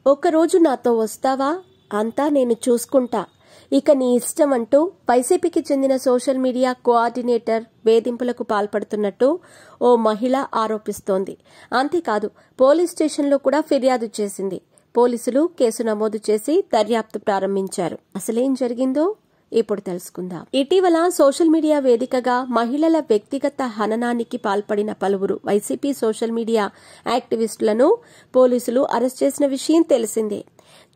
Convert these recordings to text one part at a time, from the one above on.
ఒక్కరోజు నాతో వస్తావా? అంతా నేను చూసుకుంటా, ఇక నీ ఇష్టం అంటూ వైసీపీకి చెందిన సోషల్ మీడియా కోఆర్డినేటర్ వేధింపులకు పాల్పడుతున్నట్టు ఓ మహిళ ఆరోపిస్తోంది. అంతేకాదు పోలీస్ స్టేషన్లో కూడా ఫిర్యాదు చేసింది. పోలీసులు కేసు నమోదు చేసి దర్యాప్తు ప్రారంభించారు. అసలేం జరిగిందో ఇప్పుడు తెలుసుకుందాం. ఇటీవల సోషల్ మీడియా వేదికగా మహిళల వ్యక్తిగత హననానికి పాల్పడిన పలువురు వైసీపీ సోషల్ మీడియా యాక్టివిస్టులను పోలీసులు అరెస్ట్ చేసిన విషయం తెలిసిందే.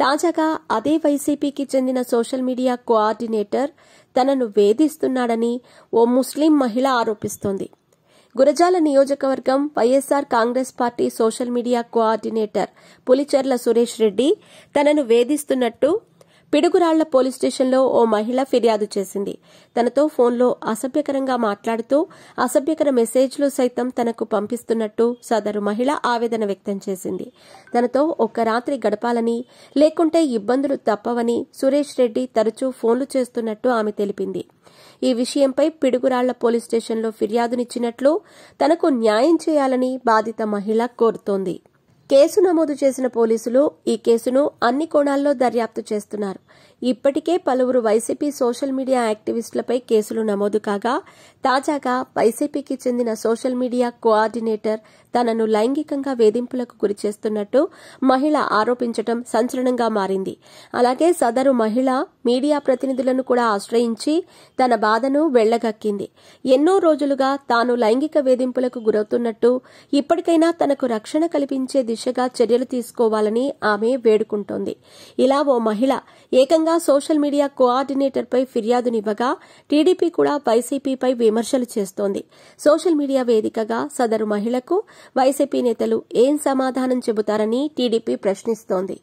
తాజాగా అదే వైసీపీకి చెందిన సోషల్ మీడియా కోఆర్డినేటర్ తనను వేధిస్తున్నాడని ఓ ముస్లిం మహిళ ఆరోపిస్తోంది. గురజాల నియోజకవర్గం YSR Congress party social media coordinator Pulicherla Suresh Reddy తనను వేధిస్తున్నట్టు పిడుగురాళ్ల పోలీస్ స్టేషన్లో ఓ మహిళ ఫిర్యాదు చేసింది. తనతో ఫోన్లో అసభ్యకరంగా మాట్లాడుతూ అసభ్యకర మెసేజ్లు సైతం తనకు పంపిస్తున్నట్టు సదరు మహిళ ఆవేదన వ్యక్తం చేసింది. తనతో ఒక్క రాత్రి గడపాలని, లేకుంటే ఇబ్బందులు తప్పవని సురేష్ రెడ్డి తరచూ ఫోన్లు చేస్తున్నట్టు ఆమె తెలిపింది. ఈ విషయంపై పిడుగురాళ్ల పోలీస్ స్టేషన్లో ఫిర్యాదునిచ్చినట్లు, తనకు న్యాయం చేయాలని బాధిత మహిళ కోరుతోంది. కేసు నమోదు చేసిన పోలీసులు ఈ కేసును అన్ని కోణాల్లో దర్యాప్తు చేస్తున్నారు. ఇప్పటికే పలువురు వైసీపీ సోషల్ మీడియా యాక్టివిస్టులపై కేసులు నమోదు కాగా, తాజాగా వైసీపీకి చెందిన సోషల్ మీడియా కోఆర్డినేటర్ తనను లైంగికంగా వేధింపులకు గురిచేస్తున్నట్టు మహిళ ఆరోపించడం సంచలనంగా మారింది. అలాగే సదరు మహిళ మీడియా ప్రతినిధులను కూడా ఆశ్రయించి తన బాధను వెళ్లగక్కింది. ఎన్నో రోజులుగా తాను లైంగిక వేధింపులకు గురవుతున్నట్టు, ఇప్పటికైనా తనకు రక్షణ కల్పించే దిశగా చర్యలు తీసుకోవాలని ఆమె వేడుకుంటోంది. ఇలా ఓ మహిళ ఏకంగా సోషల్ మీడియా కోఆర్డినేటర్పై ఫిర్యాదునివ్వగా, టీడీపీ కూడా వైసీపీపై విమర్శలు చేస్తోంది. సోషల్ మీడియా వేదికగా సదరు మహిళకు వైసీపీ నేతలు ఏం సమాధానం చెబుతారని టీడీపీ ప్రశ్నిస్తోంది.